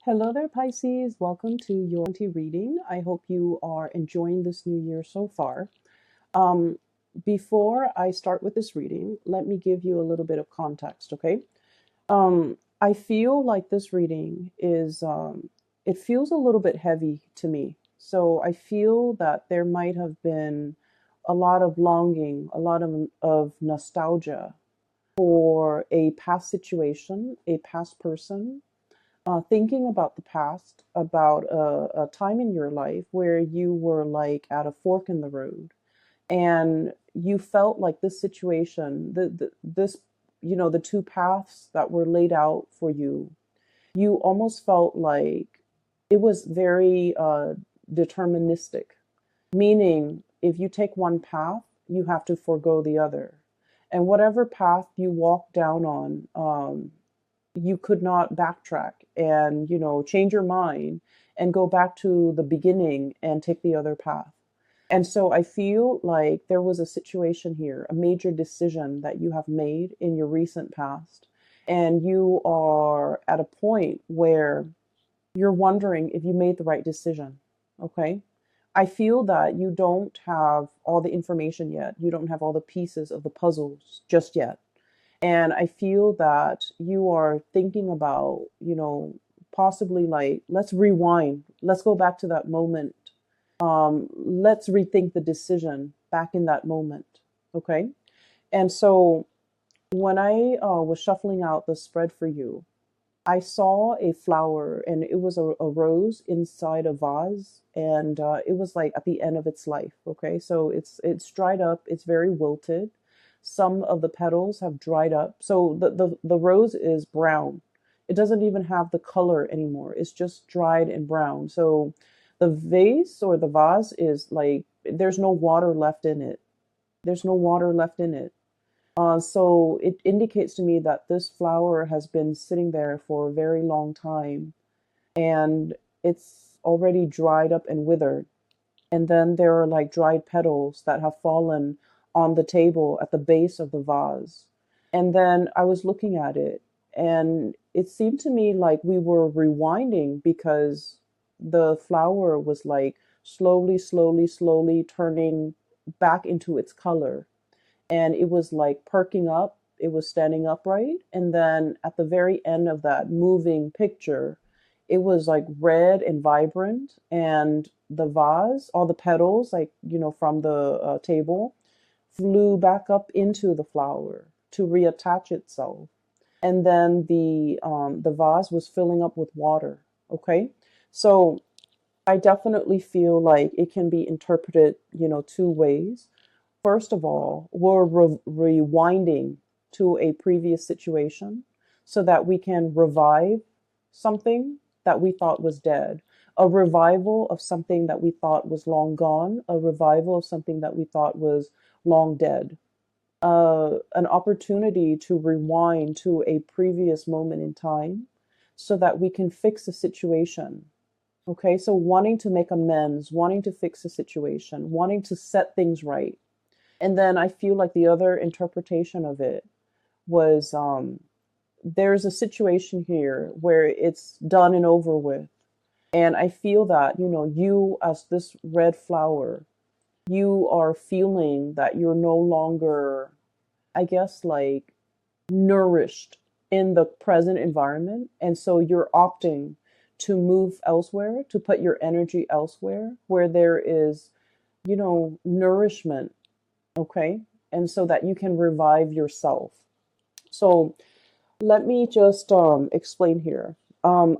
Hello there, Pisces. Welcome to your reading. I hope you are enjoying this new year so far. Um, Before I start with this reading, let me give you a little bit of context, okay? I feel like this reading it feels a little bit heavy to me. So I feel that there might have been a lot of longing, a lot of nostalgia for a past situation, a past person, thinking about the past, about a time in your life where you were like at a fork in the road, and you felt like this situation, this, the two paths that were laid out for you, you almost felt like it was very deterministic, meaning if you take one path, you have to forego the other. And whatever path you walk down on, you could not backtrack and change your mind and go back to the beginning and take the other path. And so I feel like there was a situation here, a major decision that you have made in your recent past, and you are at a point where you're wondering if you made the right decision. Okay, I feel that you don't have all the information yet, you don't have all the pieces of the puzzles just yet. And I feel that you are thinking about, possibly like, let's rewind. Let's go back to that moment. Let's rethink the decision back in that moment. Okay. And so when I was shuffling out the spread for you, I saw a flower, and it was a rose inside a vase, and it was like at the end of its life. Okay, so it's dried up. It's very wilted. Some of the petals have dried up. So the rose is brown. It doesn't even have the color anymore. It's just dried and brown. So the vase or the vase is like there's no water left in it. There's no water left in it. So it indicates to me that this flower has been sitting there for a very long time, and it's already dried up and withered. And then there are like dried petals that have fallen on the table at the base of the vase. And then I was looking at it, and it seemed to me like we were rewinding because the flower was like slowly, slowly, slowly turning back into its color, and it was like perking up, it was standing upright, and then at the very end of that moving picture, it was like red and vibrant, and the vase, all the petals, like from the table, flew back up into the flower to reattach itself. And then the vase was filling up with water. Okay, so I definitely feel like it can be interpreted, two ways. First of all, we're rewinding to a previous situation so that we can revive something that we thought was dead, a revival of something that we thought was long gone, a revival of something that we thought was long dead, an opportunity to rewind to a previous moment in time so that we can fix the situation. Okay, so wanting to make amends, wanting to fix the situation, wanting to set things right. And then I feel like the other interpretation of it was there's a situation here where it's done and over with. And I feel that, you as this red flower, you are feeling that you're no longer, I guess, like nourished in the present environment. And so you're opting to move elsewhere, to put your energy elsewhere where there is, nourishment. Okay. And so that you can revive yourself. So let me just explain here.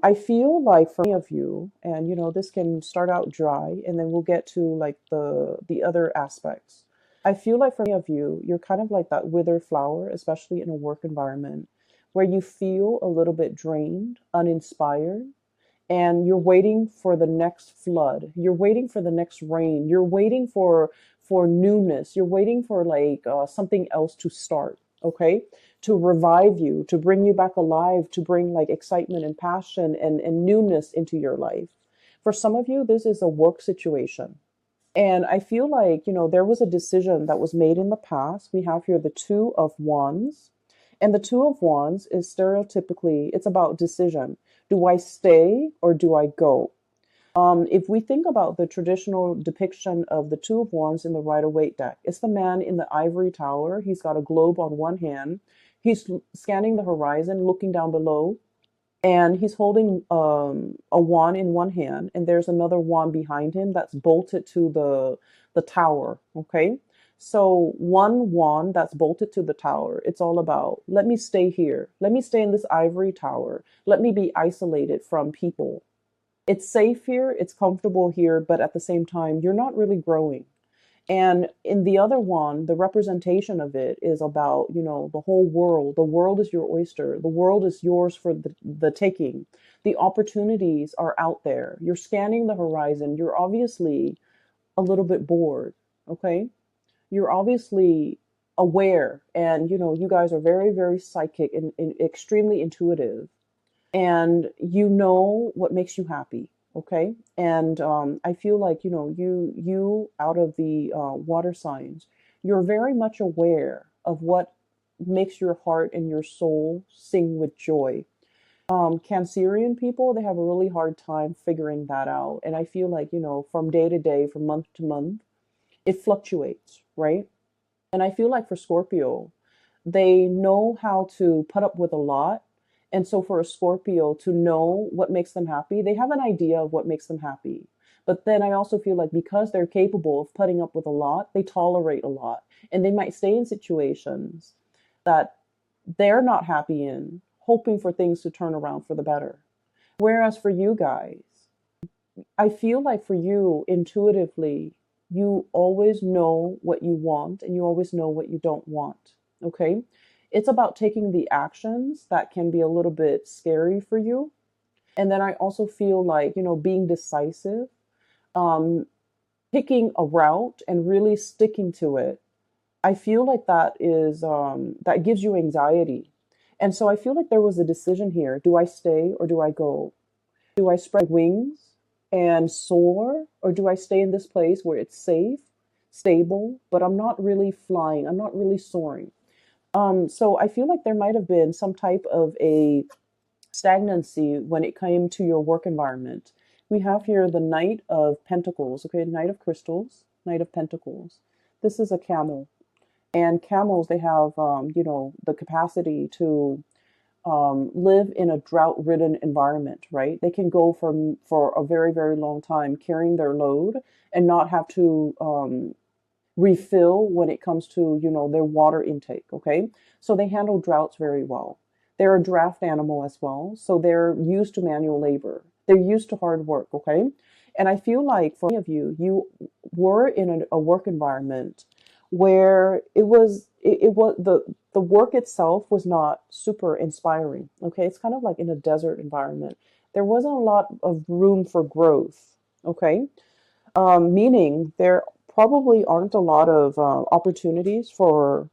I feel like for many of you, and this can start out dry, and then we'll get to like the other aspects. I feel like for many of you, you're kind of like that withered flower, especially in a work environment, where you feel a little bit drained, uninspired, and you're waiting for the next flood. You're waiting for the next rain. You're waiting for newness. You're waiting for like something else to start. Okay, to revive you, to bring you back alive, to bring like excitement and passion and newness into your life. For some of you, this is a work situation. And I feel like, there was a decision that was made in the past. We have here the Two of Wands. And the Two of Wands is stereotypically, it's about decision. Do I stay or do I go? If we think about the traditional depiction of the Two of Wands in the Rider-Waite deck, it's the man in the ivory tower. He's got a globe on one hand. He's scanning the horizon, looking down below, and he's holding a wand in one hand, and there's another wand behind him that's bolted to the tower. Okay, so one wand that's bolted to the tower. It's all about, let me stay here. Let me stay in this ivory tower. Let me be isolated from people. It's safe here, it's comfortable here, but at the same time, you're not really growing. And in the other one, the representation of it is about, the whole world. The world is your oyster. The world is yours for the taking. The opportunities are out there. You're scanning the horizon. You're obviously a little bit bored, okay? You're obviously aware, and, you guys are very, very psychic and extremely intuitive, and you know what makes you happy. Okay, and I feel like, you out of the water signs, you're very much aware of what makes your heart and your soul sing with joy. Cancerian people, they have a really hard time figuring that out, and I feel like, from day to day, from month to month, it fluctuates, right? And I feel like for Scorpio, they know how to put up with a lot. And so for a Scorpio to know what makes them happy, they have an idea of what makes them happy. But then I also feel like because they're capable of putting up with a lot, they tolerate a lot. And they might stay in situations that they're not happy in, hoping for things to turn around for the better. Whereas for you guys, I feel like for you, intuitively, you always know what you want and you always know what you don't want. Okay? It's about taking the actions that can be a little bit scary for you. And then I also feel like, being decisive, um, picking a route and really sticking to it. I feel like that gives you anxiety. And so I feel like there was a decision here. Do I stay or do I go? Do I spread wings and soar, or do I stay in this place where it's safe, stable, but I'm not really flying, I'm not really soaring? So I feel like there might have been some type of a stagnancy when it came to your work environment. We have here the Knight of Pentacles, okay, Knight of Crystals, Knight of Pentacles. This is a camel, and camels, they have, the capacity to live in a drought-ridden environment, right? They can go for a very, very long time carrying their load and not have to refill when it comes to, their water intake. Okay, so they handle droughts very well. They're a draft animal as well, so they're used to manual labor. They're used to hard work. Okay, and I feel like for many of you, you were in a work environment where it was the work itself was not super inspiring. Okay, it's kind of like in a desert environment. There wasn't a lot of room for growth. Okay, meaning there probably aren't a lot of opportunities for,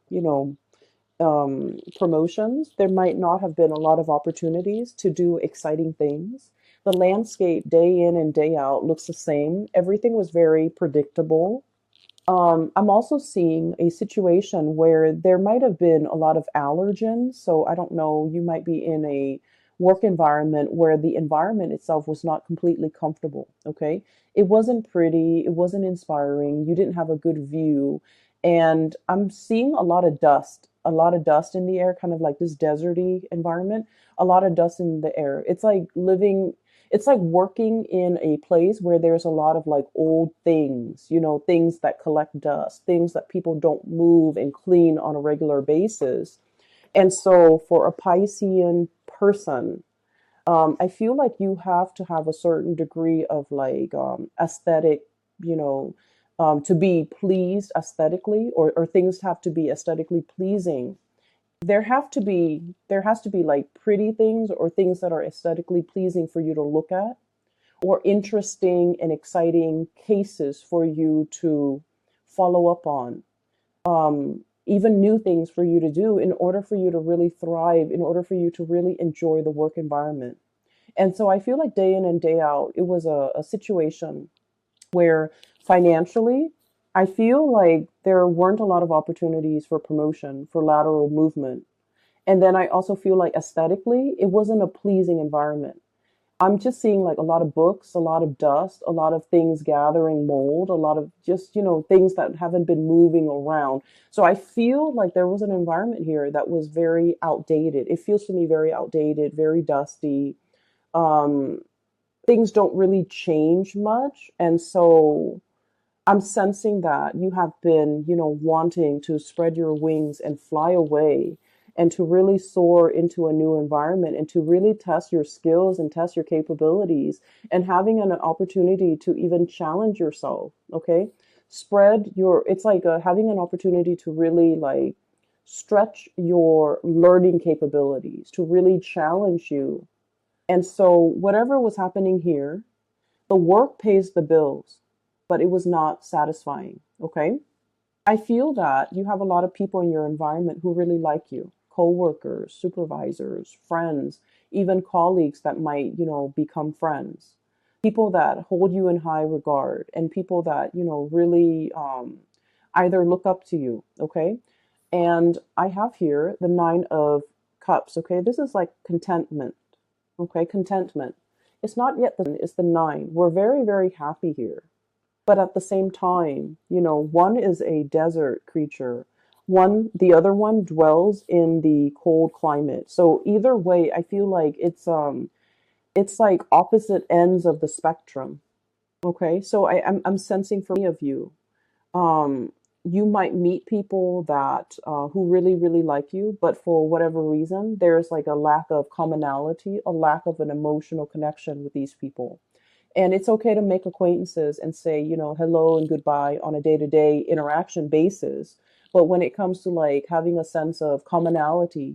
promotions. There might not have been a lot of opportunities to do exciting things. The landscape day in and day out looks the same. Everything was very predictable. I'm also seeing a situation where there might have been a lot of allergens. So I don't know, you might be in a work environment where the environment itself was not completely comfortable. Okay. It wasn't pretty. It wasn't inspiring. You didn't have a good view. And I'm seeing a lot of dust in the air, kind of like this deserty environment, a lot of dust in the air. It's like working in a place where there's a lot of like old things, things that collect dust, things that people don't move and clean on a regular basis. And so for a Piscean person, I feel like you have to have a certain degree of like aesthetic, you know, to be pleased aesthetically, or things have to be aesthetically pleasing. There has to be like pretty things or things that are aesthetically pleasing for you to look at, or interesting and exciting cases for you to follow up on. Even new things for you to do in order for you to really thrive, in order for you to really enjoy the work environment. And so I feel like day in and day out, it was a situation where financially, I feel like there weren't a lot of opportunities for promotion, for lateral movement. And then I also feel like aesthetically, it wasn't a pleasing environment. I'm just seeing like a lot of books, a lot of dust, a lot of things gathering mold, a lot of just, things that haven't been moving around. So I feel like there was an environment here that was very outdated. It feels to me very outdated, very dusty. Um, Things don't really change much. And so I'm sensing that you have been, wanting to spread your wings and fly away and to really soar into a new environment and to really test your skills and test your capabilities and having an opportunity to even challenge yourself. Okay. It's like having an opportunity to really like stretch your learning capabilities, to really challenge you. And so, whatever was happening here, the work pays the bills, but it was not satisfying. Okay. I feel that you have a lot of people in your environment who really like you, coworkers, supervisors, friends, even colleagues that might, become friends, people that hold you in high regard, and people that, really either look up to you. Okay. And I have here the Nine of Cups. Okay. This is like contentment. Okay. Contentment. It's not yet it's the nine. We're very, very happy here. But at the same time, one is a desert creature. The other one dwells in the cold climate. So either way, I feel like it's like opposite ends of the spectrum. Okay. So I'm sensing for many of you, um, you might meet people that who really, really like you, but for whatever reason, there's like a lack of commonality, a lack of an emotional connection with these people. And it's okay to make acquaintances and say, hello and goodbye on a day to day interaction basis. But when it comes to like having a sense of commonality,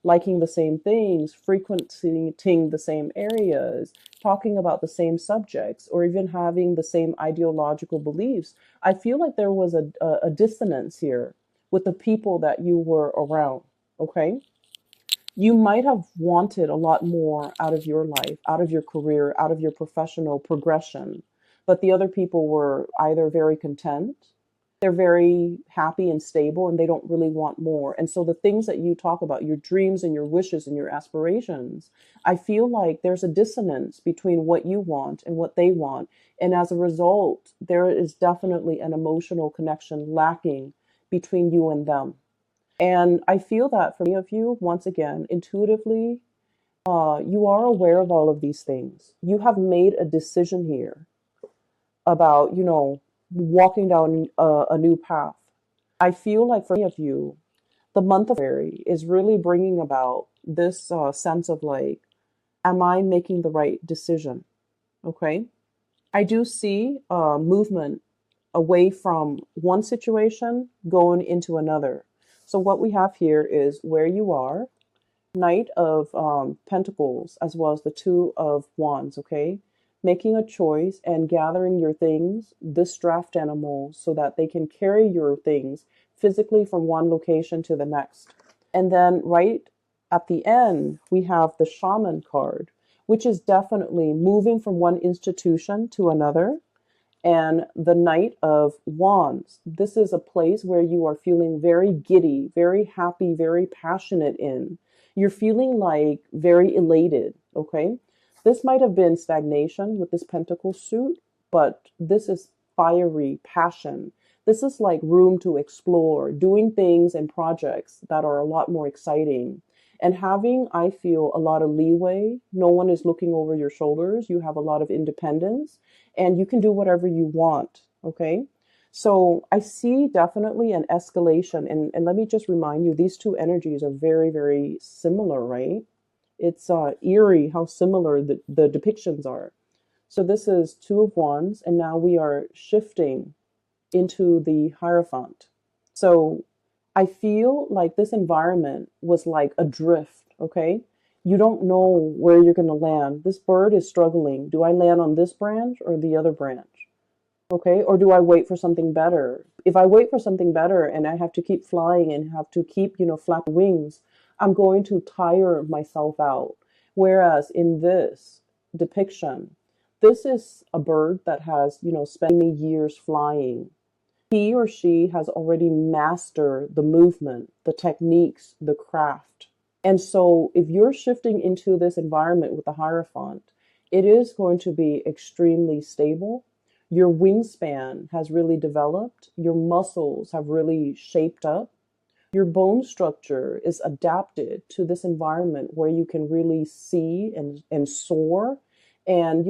liking the same things, frequenting the same areas, talking about the same subjects, or even having the same ideological beliefs, I feel like there was a dissonance here with the people that you were around. Okay. You might have wanted a lot more out of your life, out of your career, out of your professional progression. But the other people were either very content, they're very happy and stable, and they don't really want more. And so the things that you talk about, your dreams and your wishes and your aspirations, I feel like there's a dissonance between what you want and what they want. And as a result, there is definitely an emotional connection lacking between you and them. And I feel that for many of you, once again, intuitively, you are aware of all of these things. You have made a decision here about, walking down a new path. I feel like for many of you, the month of February is really bringing about this sense of like, am I making the right decision? Okay. I do see movement away from one situation going into another. So what we have here is where you are, Knight of Pentacles, as well as the Two of Wands, okay? Making a choice and gathering your things, this draft animal, so that they can carry your things physically from one location to the next. And then right at the end, we have the Shaman card, which is definitely moving from one institution to another, and the Knight of Wands. This is a place where you are feeling very giddy, very happy, very passionate in. You're feeling like very elated, okay? This might have been stagnation with this pentacle suit, but this is fiery passion. This is like room to explore, doing things and projects that are a lot more exciting. And having, I feel, a lot of leeway. No one is looking over your shoulders. You have a lot of independence and you can do whatever you want. Okay. So I see definitely an escalation. And let me just remind you, these two energies are very, very similar, right? It's eerie how similar the depictions are. So this is Two of Wands, and now we are shifting into the Hierophant. So I feel like this environment was like adrift, okay? You don't know where you're going to land. This bird is struggling. Do I land on this branch or the other branch? Okay, or do I wait for something better? If I wait for something better and I have to keep flying and have to keep, flap wings, I'm going to tire myself out. Whereas in this depiction, this is a bird that has, spent many years flying. He or she has already mastered the movement, the techniques, the craft. And so if you're shifting into this environment with the Hierophant, it is going to be extremely stable. Your wingspan has really developed. Your muscles have really shaped up. Your bone structure is adapted to this environment where you can really see and soar and,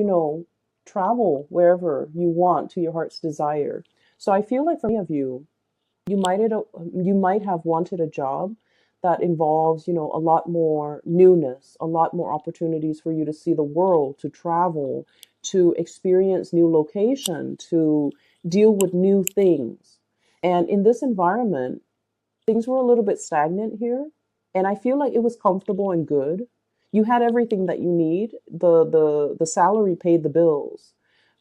travel wherever you want to your heart's desire. So I feel like for many of you, you might you might have wanted a job that involves, a lot more newness, a lot more opportunities for you to see the world, to travel, to experience new location, to deal with new things. And in this environment, things were a little bit stagnant here, and I feel like it was comfortable and good. You had everything that you need. The salary paid the bills,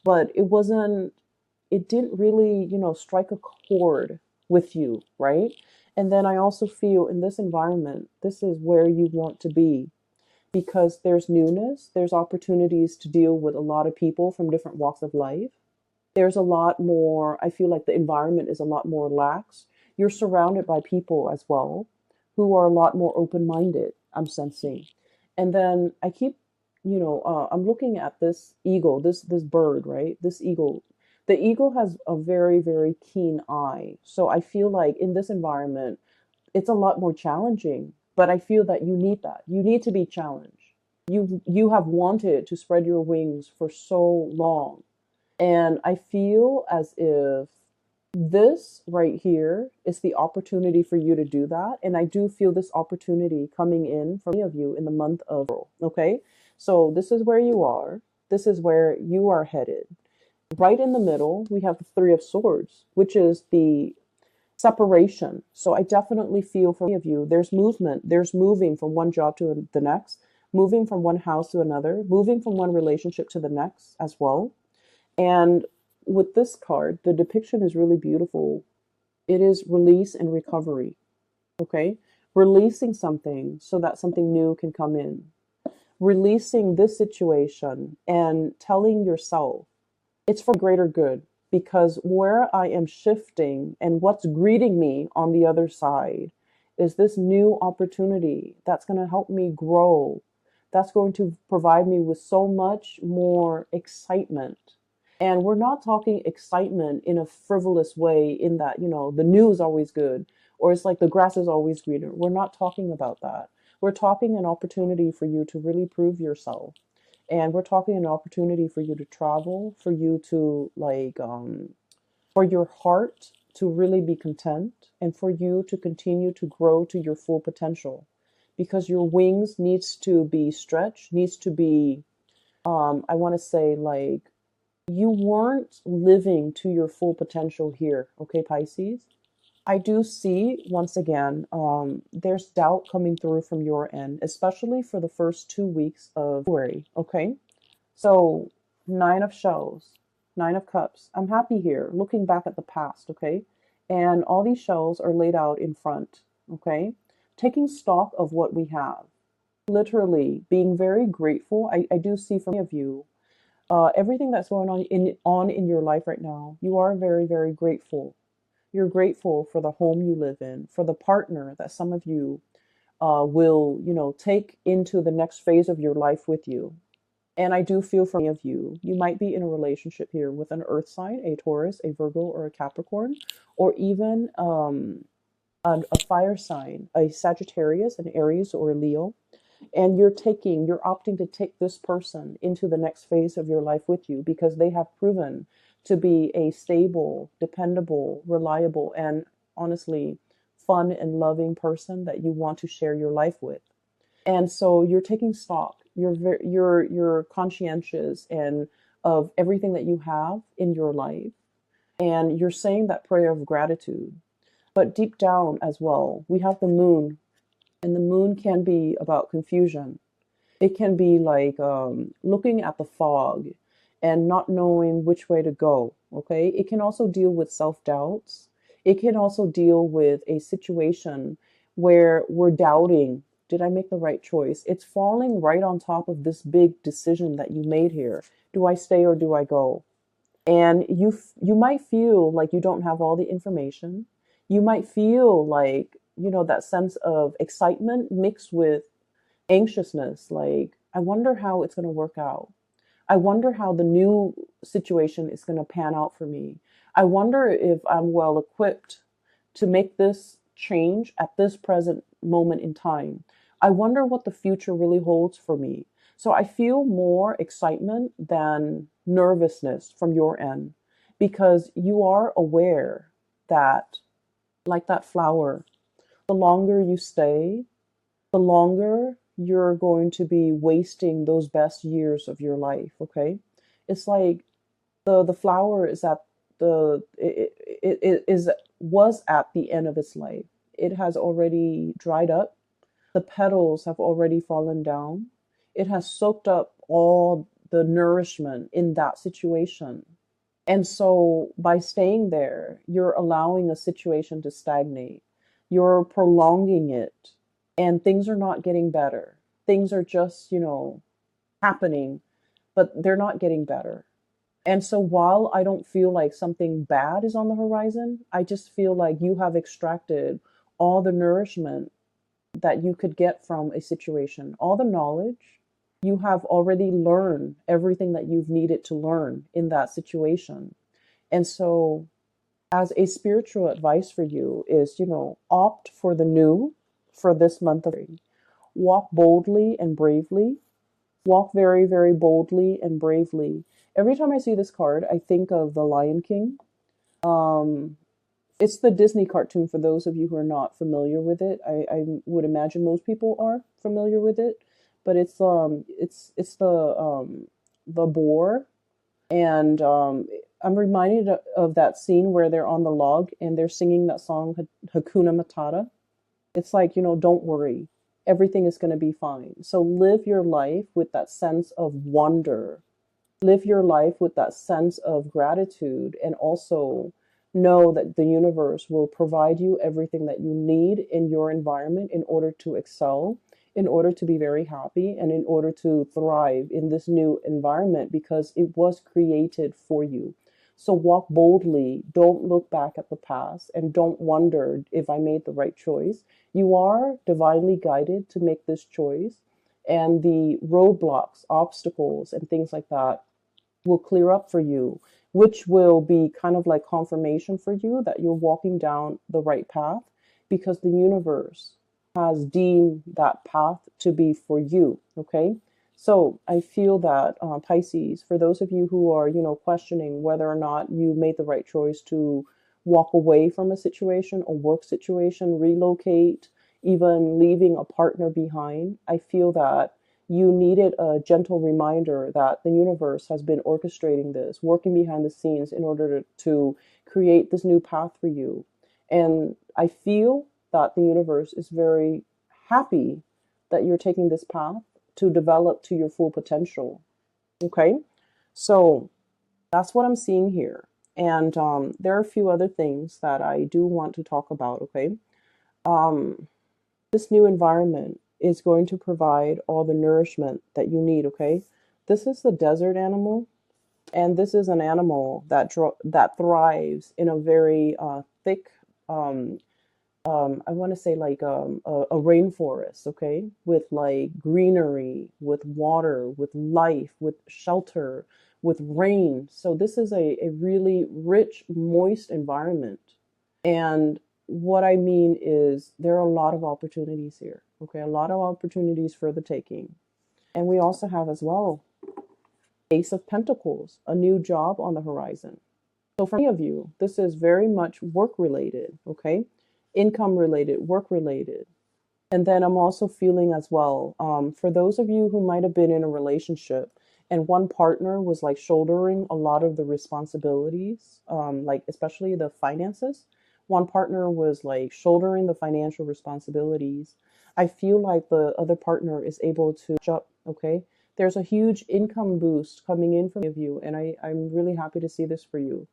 but it didn't really, strike a chord with you, right? And then I also feel in this environment, this is where you want to be because there's newness, there's opportunities to deal with a lot of people from different walks of life. There's a lot more, I feel like the environment is a lot more lax. You're surrounded by people as well who are a lot more open minded, I'm sensing. And then I keep, I'm looking at this eagle, this bird, right? This eagle. The eagle has a very, very keen eye. So I feel like in this environment, it's a lot more challenging, but I feel that you need that. You need to be challenged. You have wanted to spread your wings for so long. And I feel as if this right here is the opportunity for you to do that. And I do feel this opportunity coming in for many of you in the month of April. Okay. So this is where you are. This is where you are headed. Right in the middle, we have the Three of Swords, which is the separation. So I definitely feel for many of you, there's movement. There's moving from one job to the next, moving from one house to another, moving from one relationship to the next as well. And with this card, the depiction is really beautiful. It is release and recovery. Okay. Releasing something so that something new can come in. Releasing this situation and telling yourself it's for greater good because where I am shifting and what's greeting me on the other side is this new opportunity that's going to help me grow. That's going to provide me with so much more excitement. And we're not talking excitement in a frivolous way, in that, the news is always good, or it's like the grass is always greener. We're not talking about that. We're talking an opportunity for you to really prove yourself. And we're talking an opportunity for you to travel, for you to for your heart to really be content, and for you to continue to grow to your full potential. Because your wings needs to be stretched, needs to be, I want to say, like, you weren't living to your full potential here, okay, Pisces? I do see, once again, there's doubt coming through from your end, especially for the first 2 weeks of February, okay? So, Nine of Shells, Nine of Cups. I'm happy here, looking back at the past, okay? And all these shells are laid out in front, okay? Taking stock of what we have. Literally being very grateful. I do see from many of you, everything that's going on in your life right now, you are very, very grateful. You're grateful for the home you live in, for the partner that some of you will, take into the next phase of your life with you. And I do feel for many of you, you might be in a relationship here with an earth sign, a Taurus, a Virgo, or a Capricorn, or even a fire sign, a Sagittarius, an Aries, or a Leo. And you're opting to take this person into the next phase of your life with you because they have proven to be a stable, dependable, reliable, and honestly fun and loving person that you want to share your life with. And so you're taking stock. You're conscientious and of everything that you have in your life, and you're saying that prayer of gratitude. But deep down as well, we have the moon, and the moon can be about confusion. It can be like looking at the fog and not knowing which way to go. Okay. It can also deal with self doubts. It can also deal with a situation where we're doubting, did I make the right choice? It's falling right on top of this big decision that you made here. Do I stay or do I go? And you might feel like you don't have all the information. You might feel like that sense of excitement mixed with anxiousness. Like, I wonder how it's going to work out. I wonder how the new situation is going to pan out for me. I wonder if I'm well equipped to make this change at this present moment in time. I wonder what the future really holds for me. So I feel more excitement than nervousness from your end, because you are aware that, like that flower, the longer you stay, the longer you're going to be wasting those best years of your life. Okay, it's like the flower is at it is was at the end of its life. It has already dried up. The petals have already fallen down. It has soaked up all the nourishment in that situation. And so by staying there, you're allowing a situation to stagnate. You're prolonging it, and things are not getting better. Things are just, happening, but they're not getting better. And so while I don't feel like something bad is on the horizon, I just feel like you have extracted all the nourishment that you could get from a situation, all the knowledge. You have already learned everything that you've needed to learn in that situation. And so, as a spiritual advice for you is, opt for the new for this month of February. Walk boldly and bravely. Walk very, very boldly and bravely. Every time I see this card, I think of The Lion King. Um, it's the Disney cartoon for those of you who are not familiar with it. I would imagine most people are familiar with it, but it's the boar, and I'm reminded of that scene where they're on the log and they're singing that song Hakuna Matata. It's like, don't worry. Everything is going to be fine. So live your life with that sense of wonder. Live your life with that sense of gratitude, and also know that the universe will provide you everything that you need in your environment in order to excel, in order to be very happy, and in order to thrive in this new environment, because it was created for you. So walk boldly. Don't look back at the past and don't wonder if I made the right choice. You are divinely guided to make this choice, and the roadblocks, obstacles, and things like that will clear up for you, which will be kind of like confirmation for you that you're walking down the right path, because the universe has deemed that path to be for you. Okay. So I feel that, Pisces, for those of you who are, questioning whether or not you made the right choice to walk away from a situation, a work situation, relocate, even leaving a partner behind, I feel that you needed a gentle reminder that the universe has been orchestrating this, working behind the scenes in order to create this new path for you. And I feel that the universe is very happy that you're taking this path to develop to your full potential. Okay? So that's what I'm seeing here. And there are a few other things that I do want to talk about. Okay? Um, this new environment is going to provide all the nourishment that you need. Okay, this is the desert animal, and this is an animal that thrives in a very thick, um, I want to say like a rainforest. Okay, with like greenery, with water, with life, with shelter, with rain. So this is a really rich, moist environment. And what I mean is there are a lot of opportunities here. Okay, a lot of opportunities for the taking. And we also have as well Ace of Pentacles, a new job on the horizon. So for many of you, this is very much work related, okay? Income related, work related. And then I'm also feeling as well, for those of you who might have been in a relationship and one partner was like shouldering a lot of the responsibilities, like especially the finances, one partner was like shouldering the financial responsibilities. I feel like the other partner is able to up, okay? There's a huge income boost coming in from you, and I'm really happy to see this for you.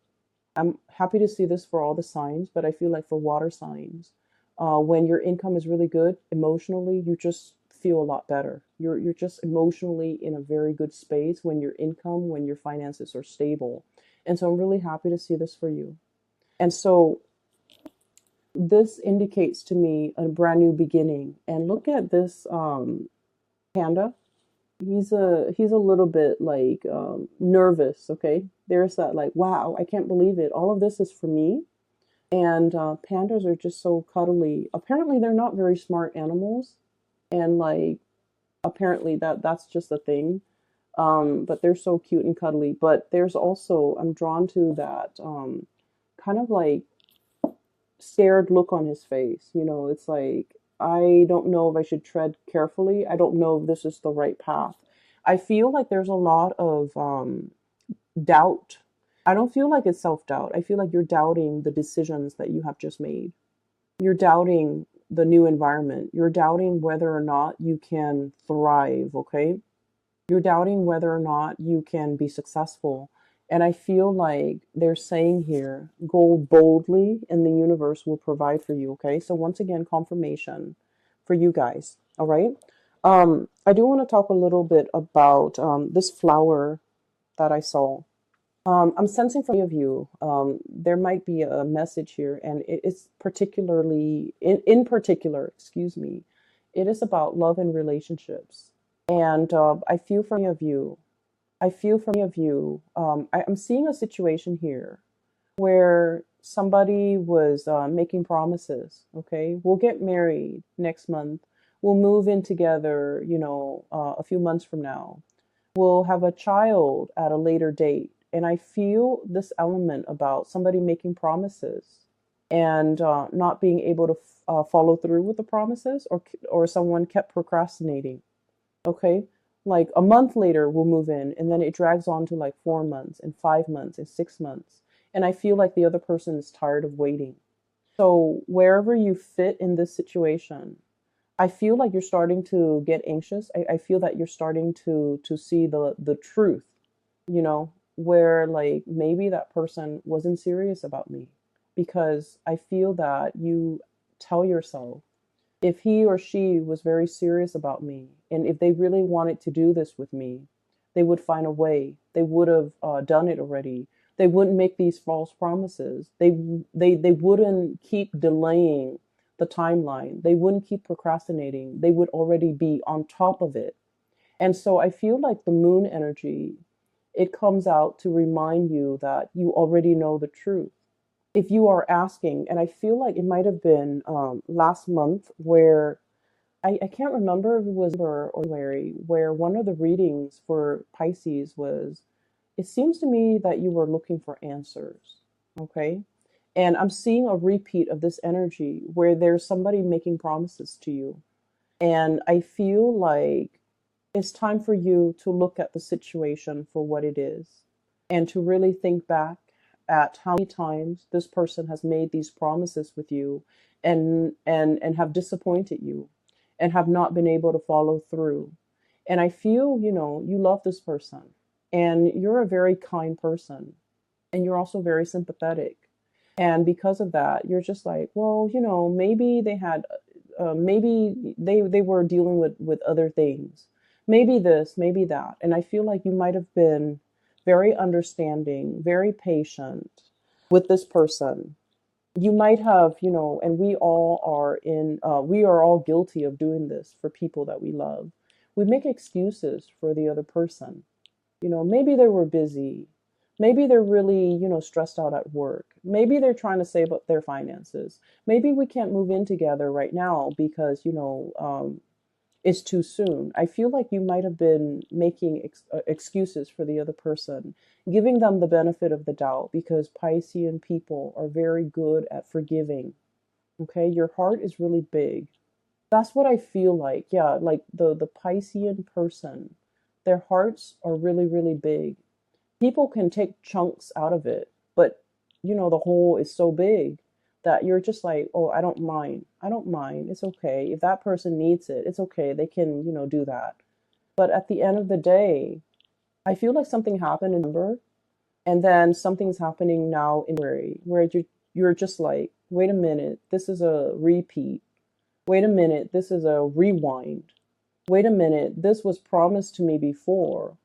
I'm happy to see this for all the signs, but I feel like for water signs, when your income is really good emotionally, you just feel a lot better. You're just emotionally in a very good space when your income, when your finances are stable. And so I'm really happy to see this for you. And so This indicates to me a brand new beginning. And look at this panda. He's a little bit like nervous. Okay, there's that like, wow, I can't believe it. All of this is for me. And pandas are just so cuddly. Apparently, they're not very smart animals, and like apparently that's just a thing. But they're so cute and cuddly. But there's also, I'm drawn to that kind of like scared look on his face. It's like, I don't know if I should tread carefully. I don't know if this is the right path. I feel like there's a lot of doubt. I don't feel like it's self doubt. I feel like you're doubting the decisions that you have just made. You're doubting the new environment. You're doubting whether or not you can thrive, okay? You're doubting whether or not you can be successful. And I feel like they're saying here, go boldly and the universe will provide for you. Okay. So once again, confirmation for you guys. All right. I do want to talk a little bit about this flower that I saw. I'm sensing from you, there might be a message here, and it's particularly, in particular, excuse me, it is about love and relationships. And I feel from many of you, I'm seeing a situation here where somebody was making promises. Okay, we'll get married next month. We'll move in together, a few months from now. We'll have a child at a later date. And I feel this element about somebody making promises and not being able to follow through with the promises, or someone kept procrastinating. Okay. Like a month later, we'll move in, and then it drags on to like 4 months and 5 months and 6 months. And I feel like the other person is tired of waiting. So, wherever you fit in this situation, I feel like you're starting to get anxious. I feel that you're starting to see the truth, where like maybe that person wasn't serious about me, because I feel that you tell yourself, if he or she was very serious about me, and if they really wanted to do this with me, they would find a way. They would have done it already. They wouldn't make these false promises. They wouldn't keep delaying the timeline. They wouldn't keep procrastinating. They would already be on top of it. And so I feel like the moon energy, it comes out to remind you that you already know the truth. If you are asking, and I feel like it might have been last month, where I can't remember if it was December or January, where one of the readings for Pisces was, it seems to me that you were looking for answers. Okay. And I'm seeing a repeat of this energy where there's somebody making promises to you. And I feel like it's time for you to look at the situation for what it is, and to really think back at how many times this person has made these promises with you, and have disappointed you, and have not been able to follow through. And I feel, you love this person, and you're a very kind person, and you're also very sympathetic. And because of that, you're just like, well, maybe they had, maybe they were dealing with other things. Maybe this, maybe that. And I feel like you might have been very understanding, very patient with this person. You might have, and we are all guilty of doing this for people that we love. We make excuses for the other person. Maybe they were busy. Maybe they're really, stressed out at work. Maybe they're trying to save up their finances. Maybe we can't move in together right now because, it's too soon. I feel like you might have been making excuses for the other person, giving them the benefit of the doubt, because Piscean people are very good at forgiving. Okay, your heart is really big. That's what I feel like. Yeah, like the Piscean person, their hearts are really, really big. People can take chunks out of it, but the whole is so big that you're just like, oh, I don't mind. I don't mind. It's okay. If that person needs it, it's okay. They can, do that. But at the end of the day, I feel like something happened in November, and then something's happening now in January, where you're just like, wait a minute, this is a repeat. Wait a minute, this is a rewind. Wait a minute, this was promised to me before.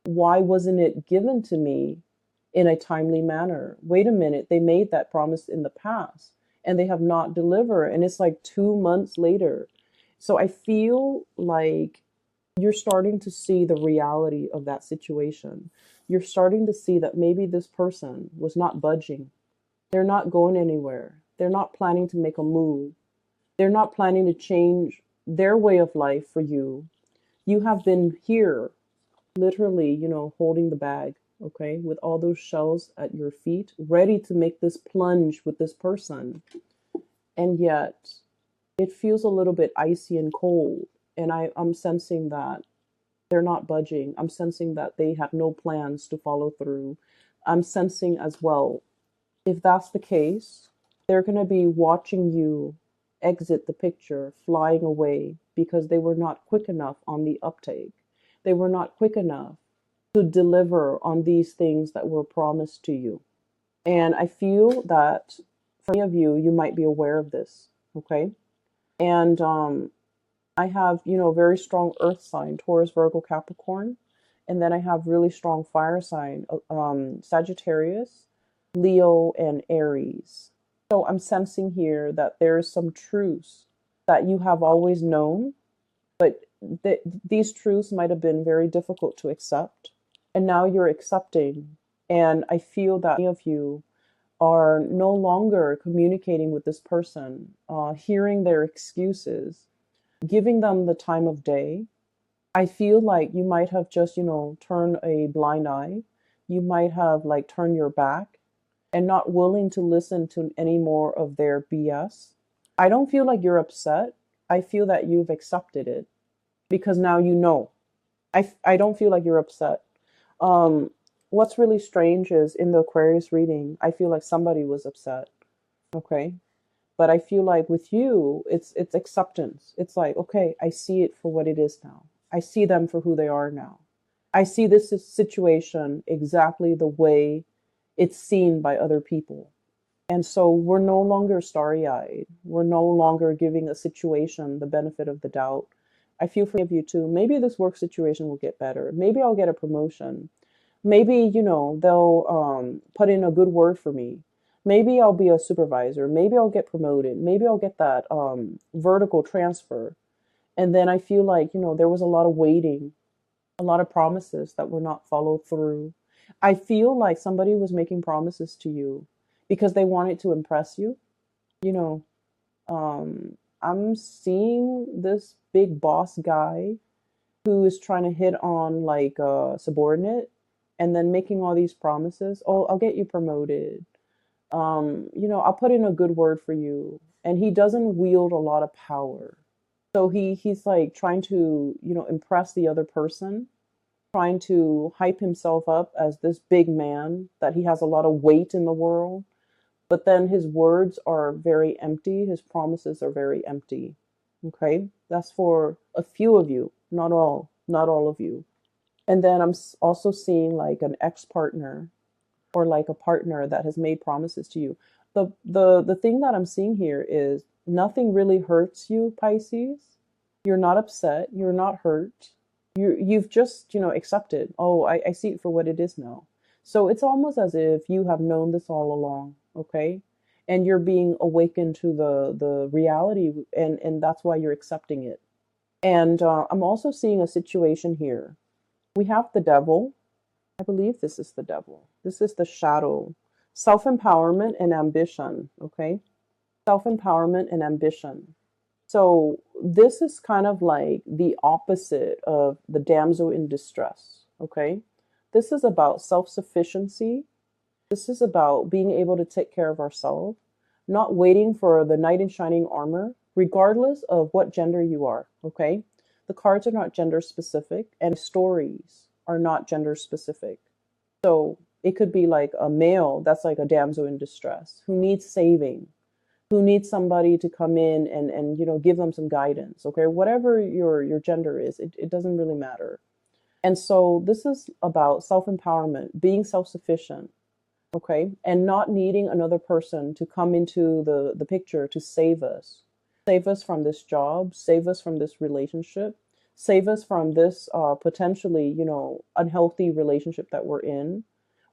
Why wasn't it given to me in a timely manner? Wait a minute, they made that promise in the past. and they have not delivered, and it's like 2 months later. So I feel like you're starting to see the reality of that situation. You're starting to see that maybe this person was not budging. They're not going anywhere. They're not planning to make a move. They're not planning to change their way of life for you. You have been here, literally, holding the bag, okay, with all those shells at your feet, ready to make this plunge with this person. And yet, it feels a little bit icy and cold. And I'm sensing that they're not budging. I'm sensing that they have no plans to follow through. I'm sensing as well, if that's the case, they're going to be watching you exit the picture, flying away, because they were not quick enough on the uptake. They were not quick enough to deliver on these things that were promised to you. And I feel that for many of you, you might be aware of this, okay? And I have, very strong earth sign, Taurus, Virgo, Capricorn. And then I have really strong fire sign, Sagittarius, Leo, and Aries. So I'm sensing here that there's some truths that you have always known, but these truths might have been very difficult to accept. And now you're accepting. And I feel that many of you are no longer communicating with this person, hearing their excuses, giving them the time of day. I feel like you might have just, turned a blind eye. You might have like turned your back and not willing to listen to any more of their BS. I don't feel like you're upset. I feel that you've accepted it because now you know. I don't feel like you're upset. What's really strange is in the Aquarius reading, I feel like somebody was upset. Okay. But I feel like with you, it's acceptance. It's like, okay, I see it for what it is now. I see them for who they are now. I see this situation exactly the way it's seen by other people. And so we're no longer starry-eyed. We're no longer giving a situation the benefit of the doubt. I feel for many of you too. Maybe this work situation will get better. Maybe I'll get a promotion. Maybe, they'll put in a good word for me. Maybe I'll be a supervisor. Maybe I'll get promoted. Maybe I'll get that vertical transfer. And then I feel like, there was a lot of waiting, a lot of promises that were not followed through. I feel like somebody was making promises to you because they wanted to impress you. You know, I'm seeing this big boss guy who is trying to hit on like a subordinate and then making all these promises. Oh, I'll get you promoted. I'll put in a good word for you. And he doesn't wield a lot of power. So he's like trying to, impress the other person, trying to hype himself up as this big man, that he has a lot of weight in the world. But then his words are very empty. His promises are very empty. Okay? That's for a few of you, not all of you. And then I'm also seeing like an ex-partner or like a partner that has made promises to you. The thing that I'm seeing here is nothing really hurts you, Pisces. You're not upset. You're not hurt. You've just, accepted. Oh, I see it for what it is now. So it's almost as if you have known this all along, okay? And you're being awakened to the reality, and that's why you're accepting it. And I'm also seeing a situation here. We have the devil. I believe this is the devil. This is the shadow. Self-empowerment and ambition, okay? Self-empowerment and ambition. So this is kind of like the opposite of the damsel in distress, okay? This is about self-sufficiency. This is about being able to take care of ourselves, not waiting for the knight in shining armor, regardless of what gender you are, okay? The cards are not gender specific, and stories are not gender specific. So it could be like a male that's like a damsel in distress who needs saving, who needs somebody to come in and give them some guidance, okay? Whatever your gender is, it doesn't really matter. And so this is about self-empowerment, being self-sufficient, okay? And not needing another person to come into the picture to save us. Save us from this job, save us from this relationship, save us from this potentially, unhealthy relationship that we're in,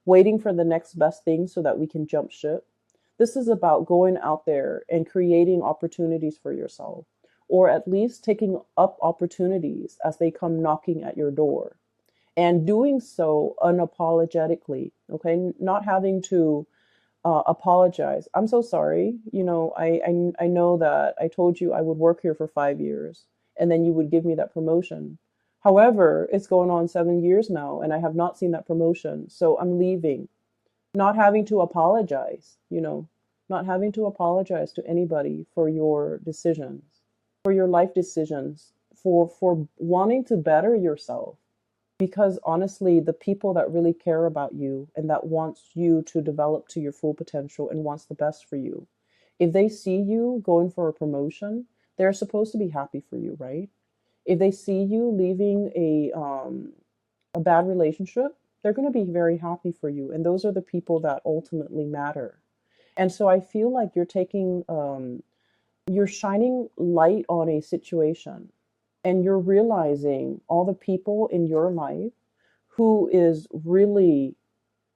waiting for the next best thing so that we can jump ship. This is about going out there and creating opportunities for yourself, or at least taking up opportunities as they come knocking at your door, and doing so unapologetically. Okay, not having to apologize. I'm so sorry. I know that I told you I would work here for 5 years and then you would give me that promotion. However, it's going on 7 years now and I have not seen that promotion. So I'm leaving, not having to apologize, not having to apologize to anybody for your decisions, for your life decisions, for wanting to better yourself. Because honestly, the people that really care about you and that wants you to develop to your full potential and wants the best for you, if they see you going for a promotion, they're supposed to be happy for you, right? If they see you leaving a bad relationship, they're going to be very happy for you, and those are the people that ultimately matter. And so I feel like you're shining light on a situation, and you're realizing all the people in your life who is really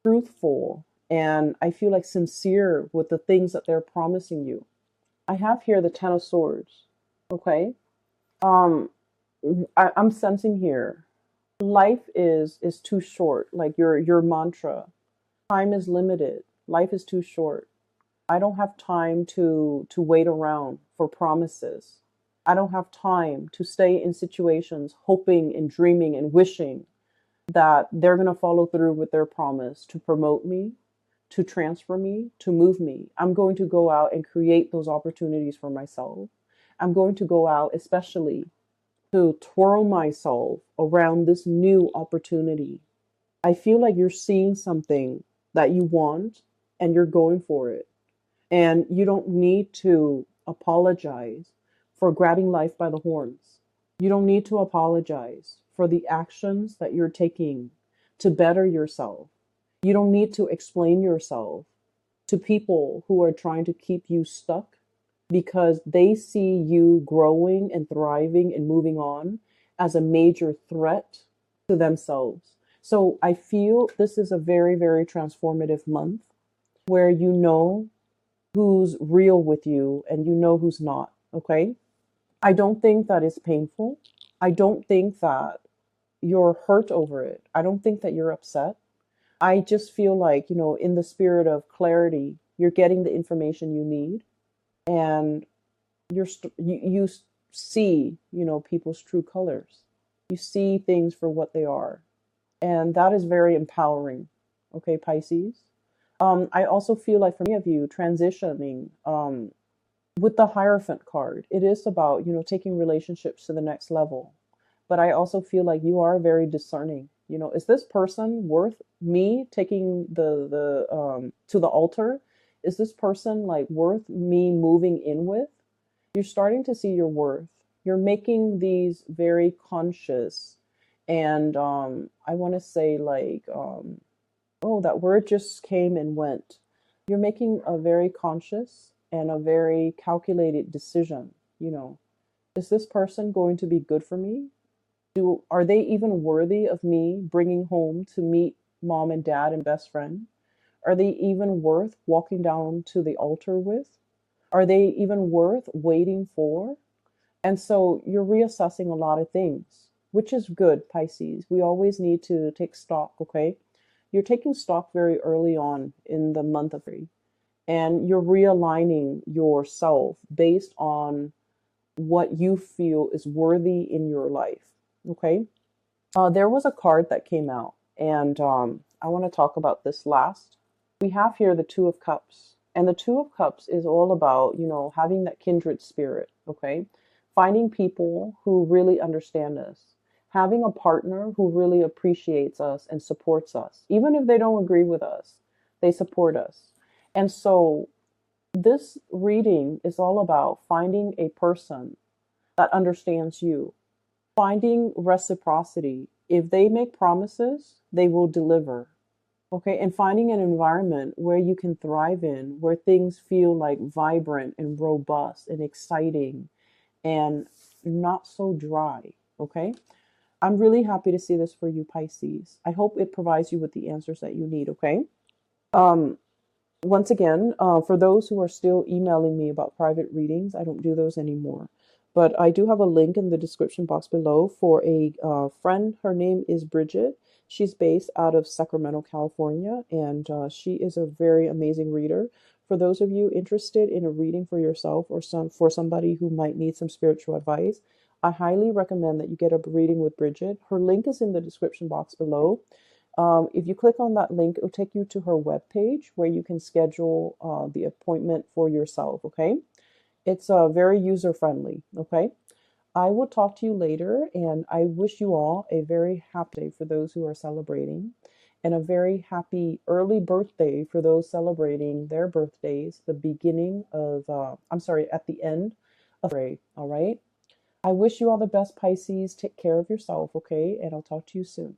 truthful and I feel like sincere with the things that they're promising you. I have here the Ten of Swords. Okay. Um, I'm sensing here life is too short. Like your mantra, time is limited. Life is too short. I don't have time to wait around for promises. I don't have time to stay in situations hoping and dreaming and wishing that they're going to follow through with their promise to promote me, to transfer me, to move me. I'm going to go out and create those opportunities for myself. I'm going to go out, especially to twirl myself around this new opportunity. I feel like you're seeing something that you want and you're going for it. And you don't need to apologize for grabbing life by the horns. You don't need to apologize for the actions that you're taking to better yourself. You don't need to explain yourself to people who are trying to keep you stuck because they see you growing and thriving and moving on as a major threat to themselves. So I feel this is a very, very transformative month where you know who's real with you and you know who's not. Okay. I don't think that is painful. I don't think that you're hurt over it. I don't think that you're upset. I just feel like, in the spirit of clarity, you're getting the information you need and you see, people's true colors. You see things for what they are. And that is very empowering. Okay, Pisces. I also feel like for many of you transitioning with the Hierophant card, it is about, taking relationships to the next level. But I also feel like you are very discerning. Is this person worth me taking the to the altar? Is this person like worth me moving in with? You're starting to see your worth. You're making these very conscious and I want to say like oh, that word just came and went. You're making a very conscious and a very calculated decision. Is this person going to be good for me? Are they even worthy of me bringing home to meet mom and dad and best friend? Are they even worth walking down to the altar with? Are they even worth waiting for? And so you're reassessing a lot of things, which is good, Pisces. We always need to take stock, okay? You're taking stock very early on in the month of February, and you're realigning yourself based on what you feel is worthy in your life, okay? There was a card that came out, and I want to talk about this last. We have here the Two of Cups, and the Two of Cups is all about, having that kindred spirit, okay? Finding people who really understand us, having a partner who really appreciates us and supports us. Even if they don't agree with us, they support us. And so this reading is all about finding a person that understands you, finding reciprocity. If they make promises, they will deliver. Okay, and finding an environment where you can thrive in, where things feel like vibrant and robust and exciting and not so dry. Okay, I'm really happy to see this for you, Pisces. I hope it provides you with the answers that you need. Okay, um, Once again, for those who are still emailing me about private readings, I don't do those anymore. But I do have a link in the description box below for a friend. Her name is Bridget. She's based out of Sacramento, California, and she is a very amazing reader. For those of you interested in a reading for yourself or for somebody who might need some spiritual advice, I highly recommend that you get a reading with Bridget. Her link is in the description box below. If you click on that link, it'll take you to her webpage where you can schedule the appointment for yourself. Okay, it's very user friendly. Okay, I will talk to you later, and I wish you all a very happy day for those who are celebrating, and a very happy early birthday for those celebrating their birthdays. The beginning of, I'm sorry, at the end of February. All right. I wish you all the best, Pisces. Take care of yourself. Okay, and I'll talk to you soon.